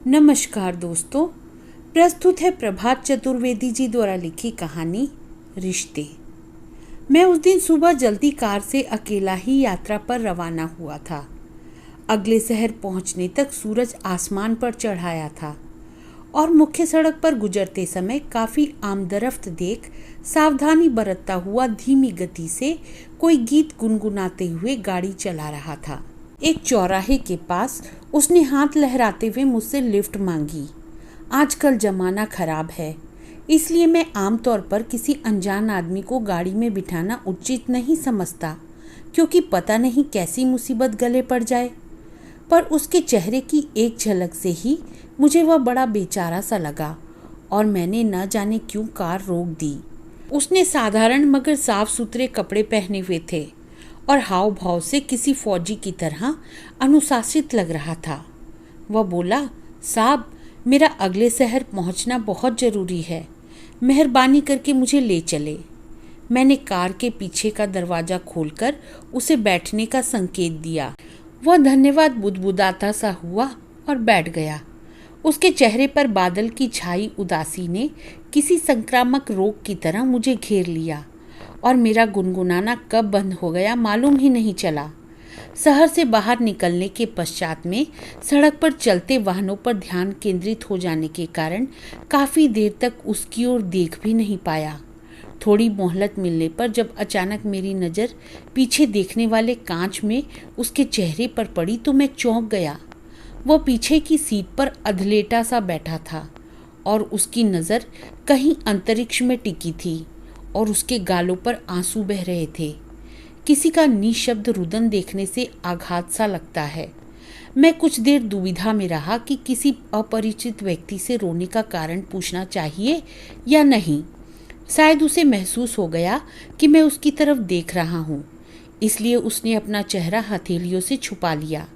नमस्कार दोस्तों, प्रस्तुत है प्रभात चतुर्वेदी जी द्वारा लिखी कहानी रिश्ते। मैं उस दिन सुबह जल्दी कार से अकेला ही यात्रा पर रवाना हुआ था। अगले शहर पहुंचने तक सूरज आसमान पर चढ़ाया था और मुख्य सड़क पर गुजरते समय काफ़ी आमदरफ्त देख सावधानी बरतता हुआ धीमी गति से कोई गीत गुनगुनाते हुए गाड़ी चला रहा था। एक चौराहे के पास उसने हाथ लहराते हुए मुझसे लिफ्ट मांगी। आजकल ज़माना खराब है, इसलिए मैं आमतौर पर किसी अनजान आदमी को गाड़ी में बिठाना उचित नहीं समझता, क्योंकि पता नहीं कैसी मुसीबत गले पड़ जाए। पर उसके चेहरे की एक झलक से ही मुझे वह बड़ा बेचारा सा लगा और मैंने न जाने क्यों कार रोक दी। उसने साधारण मगर साफ सुथरे कपड़े पहने हुए थे और हाव भाव से किसी फौजी की तरह अनुशासित लग रहा था। वह बोला, साहब, मेरा अगले शहर पहुंचना बहुत ज़रूरी है, मेहरबानी करके मुझे ले चले। मैंने कार के पीछे का दरवाज़ा खोलकर उसे बैठने का संकेत दिया। वह धन्यवाद बुदबुदाता सा हुआ और बैठ गया। उसके चेहरे पर बादल की छाई उदासी ने किसी संक्रामक रोग की तरह मुझे घेर लिया और मेरा गुनगुनाना कब बंद हो गया मालूम ही नहीं चला। शहर से बाहर निकलने के पश्चात में सड़क पर चलते वाहनों पर ध्यान केंद्रित हो जाने के कारण काफ़ी देर तक उसकी ओर देख भी नहीं पाया। थोड़ी मोहलत मिलने पर जब अचानक मेरी नज़र पीछे देखने वाले कांच में उसके चेहरे पर पड़ी तो मैं चौंक गया। वह पीछे की सीट पर अधलेटा सा बैठा था और उसकी नज़र कहीं अंतरिक्ष में टिकी थी और उसके गालों पर आंसू बह रहे थे। किसी का निशब्द रुदन देखने से आघात सा लगता है। मैं कुछ देर दुविधा में रहा कि किसी अपरिचित व्यक्ति से रोने का कारण पूछना चाहिए या नहीं। शायद उसे महसूस हो गया कि मैं उसकी तरफ देख रहा हूँ, इसलिए उसने अपना चेहरा हथेलियों से छुपा लिया।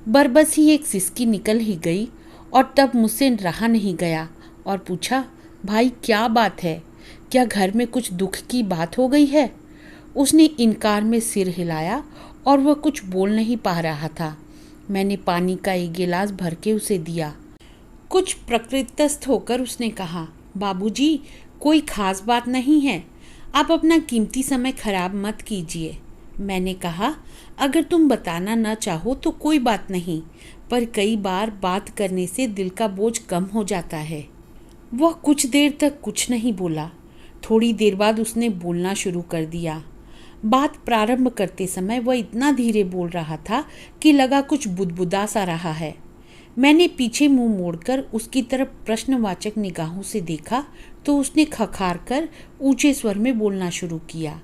बरबस ही एक सिसकी निकल ही गई और तब मुझसे रहा नहीं गया और पूछा, भाई क्या बात है, क्या घर में कुछ दुख की बात हो गई है? उसने इनकार में सिर हिलाया और वह कुछ बोल नहीं पा रहा था। मैंने पानी का एक गिलास भर के उसे दिया। कुछ प्रकृतिस्थ होकर उसने कहा, बाबूजी, कोई खास बात नहीं है, आप अपना कीमती समय खराब मत कीजिए। मैंने कहा, अगर तुम बताना न चाहो तो कोई बात नहीं, पर कई बार बात करने से दिल का बोझ कम हो जाता है। वह कुछ देर तक कुछ नहीं बोला। थोड़ी देर बाद उसने बोलना शुरू कर दिया। बात प्रारंभ करते समय वह इतना धीरे बोल रहा था कि लगा कुछ बुदबुदा सा रहा है। मैंने पीछे मुंह मोड़कर उसकी तरफ प्रश्नवाचक निगाहों से देखा तो उसने खखार कर ऊंचे स्वर में बोलना शुरू किया।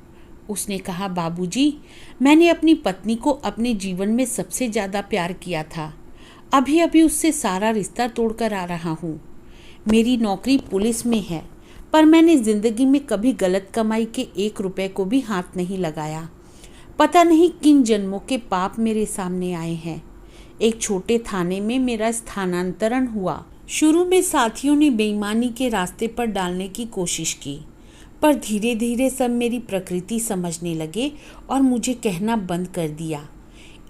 उसने कहा, बाबूजी, मैंने अपनी पत्नी को अपने जीवन में सबसे ज़्यादा प्यार किया था। अभी अभी उससे सारा रिश्ता तोड़कर आ रहा हूँ। मेरी नौकरी पुलिस में है, पर मैंने ज़िंदगी में कभी गलत कमाई के 1 रुपए को भी हाथ नहीं लगाया। पता नहीं किन जन्मों के पाप मेरे सामने आए हैं। एक छोटे थाने में मेरा स्थानांतरण हुआ। शुरू में साथियों ने बेईमानी के रास्ते पर डालने की कोशिश की, पर धीरे धीरे सब मेरी प्रकृति समझने लगे और मुझे कहना बंद कर दिया।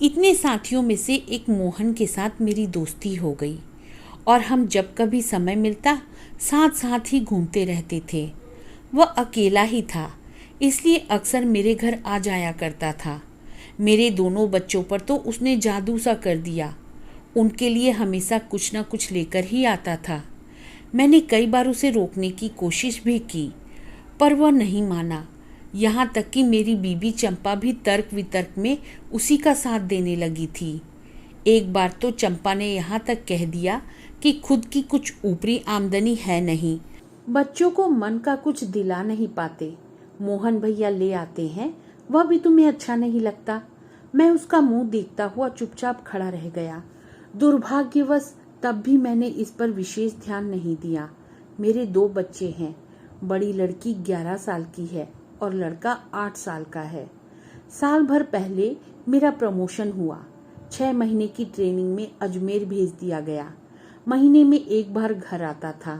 इतने साथियों में से एक मोहन के साथ मेरी दोस्ती हो गई और हम जब कभी समय मिलता साथ साथ ही घूमते रहते थे। वह अकेला ही था, इसलिए अक्सर मेरे घर आ जाया करता था। मेरे दोनों बच्चों पर तो उसने जादू सा कर दिया। उनके लिए हमेशा कुछ न कुछ लेकर ही आता था। मैंने कई बार उसे रोकने की कोशिश भी की, पर वह नहीं माना। यहाँ तक कि मेरी बीबी चंपा भी तर्क वितर्क में उसी का साथ देने लगी थी। एक बार तो चंपा ने यहाँ तक कह दिया कि खुद की कुछ ऊपरी आमदनी है नहीं, बच्चों को मन का कुछ दिला नहीं पाते। मोहन भैया ले आते हैं, वह भी तुम्हें अच्छा नहीं लगता। मैं उसका मुंह देखता हुआ चुपचाप खड़ा रह गया। दुर्भाग्यवश तब भी मैंने इस पर विशेष ध्यान नहीं दिया। मेरे 2 बच्चे हैं। बड़ी लड़की 11 साल की है और लड़का 8 साल का है। साल भर पहले मेरा प्रमोशन हुआ। 6 महीने की ट्रेनिंग में अजमेर भेज दिया गया। महीने में 1 बार घर आता था।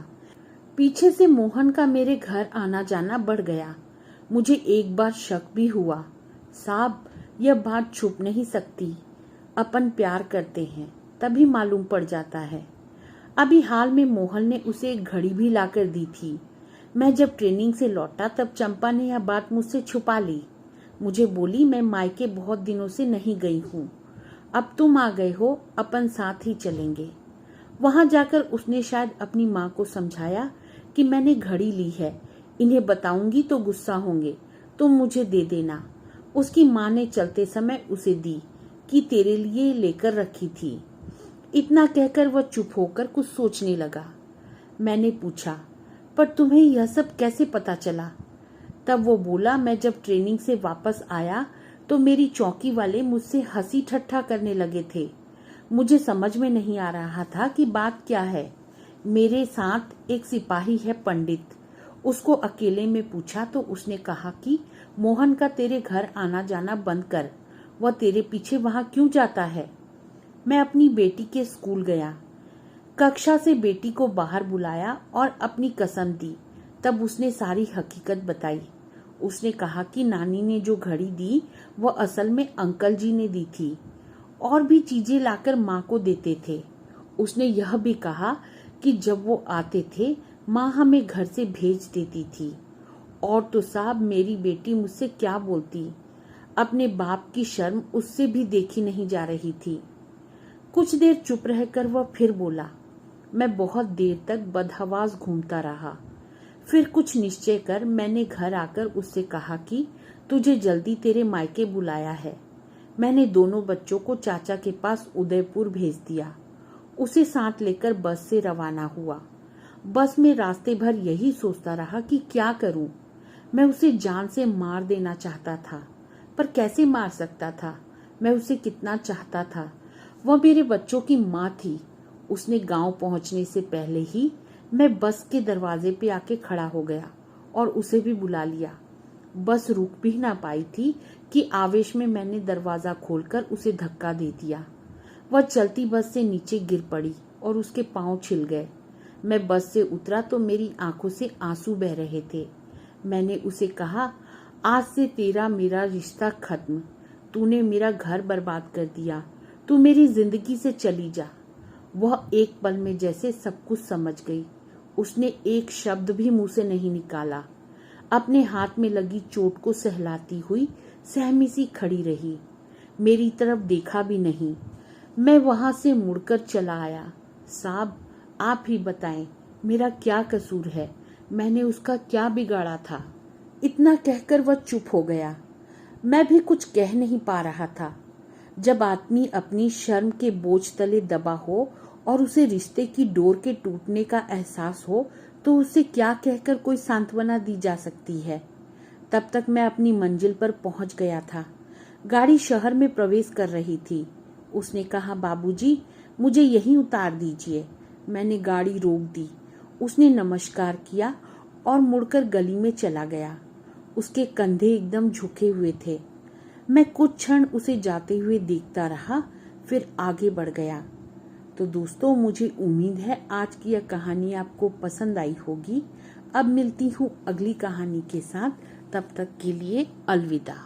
पीछे से मोहन का मेरे घर आना जाना बढ़ गया। मुझे एक बार शक भी हुआ। साहब, यह बात छुप नहीं सकती, अपन प्यार करते हैं तभी मालूम पड़ जाता है। अभी हाल में मोहन ने उसे एक घड़ी भी लाकर दी थी। मैं जब ट्रेनिंग से लौटा तब चंपा ने यह बात मुझसे छुपा ली। मुझे बोली, मैं मायके बहुत दिनों से नहीं गई हूँ, अब तुम आ गए हो, अपन साथ ही चलेंगे। वहां जाकर उसने शायद अपनी माँ को समझाया कि मैंने घड़ी ली है, इन्हें बताऊंगी तो गुस्सा होंगे, तुम मुझे दे देना। उसकी माँ ने चलते समय उसे दी कि तेरे लिए लेकर रखी थी। इतना कहकर वह चुप होकर कुछ सोचने लगा। मैंने पूछा, पर तुम्हें यह सब कैसे पता चला? तब वो बोला, मैं जब ट्रेनिंग से वापस आया तो मेरी चौकी वाले मुझसे हंसी ठट्ठा करने लगे थे। मुझे समझ में नहीं आ रहा था कि बात क्या है। मेरे साथ एक सिपाही है पंडित, उसको अकेले में पूछा तो उसने कहा कि मोहन का तेरे घर आना जाना बंद कर, वह तेरे पीछे वहां क्यों जाता है। मैं अपनी बेटी के स्कूल गया, कक्षा से बेटी को बाहर बुलाया और अपनी कसम दी। तब उसने सारी हकीकत बताई। उसने कहा कि नानी ने जो घड़ी दी वह असल में अंकल जी ने दी थी, और भी चीजें लाकर माँ को देते थे। उसने यह भी कहा कि जब वो आते थे माँ हमें घर से भेज देती थी। और तो साहब, मेरी बेटी मुझसे क्या बोलती, अपने बाप की शर्म उससे भी देखी नहीं जा रही थी। कुछ देर चुप रहकर वह फिर बोला। मैं बहुत देर तक बदहवास घूमता रहा। फिर कुछ निश्चय कर मैंने घर आकर उससे कहा कि तुझे जल्दी तेरे मायके बुलाया है। मैंने दोनों बच्चों को चाचा के पास उदयपुर भेज दिया। उसे साथ लेकर बस से रवाना हुआ। बस में रास्ते भर यही सोचता रहा कि क्या करूं। मैं उसे जान से मार देना चाहता था, पर कैसे मार सकता था। मैं उसे कितना चाहता था। वह मेरे बच्चों की माँ थी। उसने गांव पहुंचने से पहले ही मैं बस के दरवाजे पे आके खड़ा हो गया और उसे भी बुला लिया। बस रुक भी ना पाई थी कि आवेश में मैंने दरवाजा खोलकर उसे धक्का दे दिया। वह चलती बस से नीचे गिर पड़ी और उसके पांव छिल गए। मैं बस से उतरा तो मेरी आंखों से आंसू बह रहे थे। मैंने उसे कहा, आज से तेरा मेरा रिश्ता खत्म। तूने मेरा घर बर्बाद कर दिया, तू मेरी जिंदगी से चली जा। वह एक पल में जैसे सब कुछ समझ गई। उसने एक शब्द भी मुंह से नहीं निकाला। अपने हाथ में लगी चोट को सहलाती हुई सहमी सी खड़ी रही। मेरी तरफ देखा भी नहीं। मैं वहां से मुड़कर चला आया। साहब, आप ही बताएं, मेरा क्या कसूर है? मैंने उसका क्या बिगाड़ा था? इतना कहकर वह चुप हो गया। मैं भी कुछ कह नहीं पा रहा था। जब आदमी अपनी शर्म के बोझ तले दबा हो और उसे रिश्ते की डोर के टूटने का एहसास हो तो उसे क्या कहकर कोई सांत्वना दी जा सकती है। तब तक मैं अपनी मंजिल पर पहुंच गया था। गाड़ी शहर में प्रवेश कर रही थी। उसने कहा, बाबूजी, मुझे यहीं उतार दीजिए। मैंने गाड़ी रोक दी। उसने नमस्कार किया और मुड़कर गली में चला गया। उसके कंधे एकदम झुके हुए थे। मैं कुछ क्षण उसे जाते हुए देखता रहा, फिर आगे बढ़ गया। तो दोस्तों, मुझे उम्मीद है आज की यह कहानी आपको पसंद आई होगी। अब मिलती हूँ अगली कहानी के साथ। तब तक के लिए अलविदा।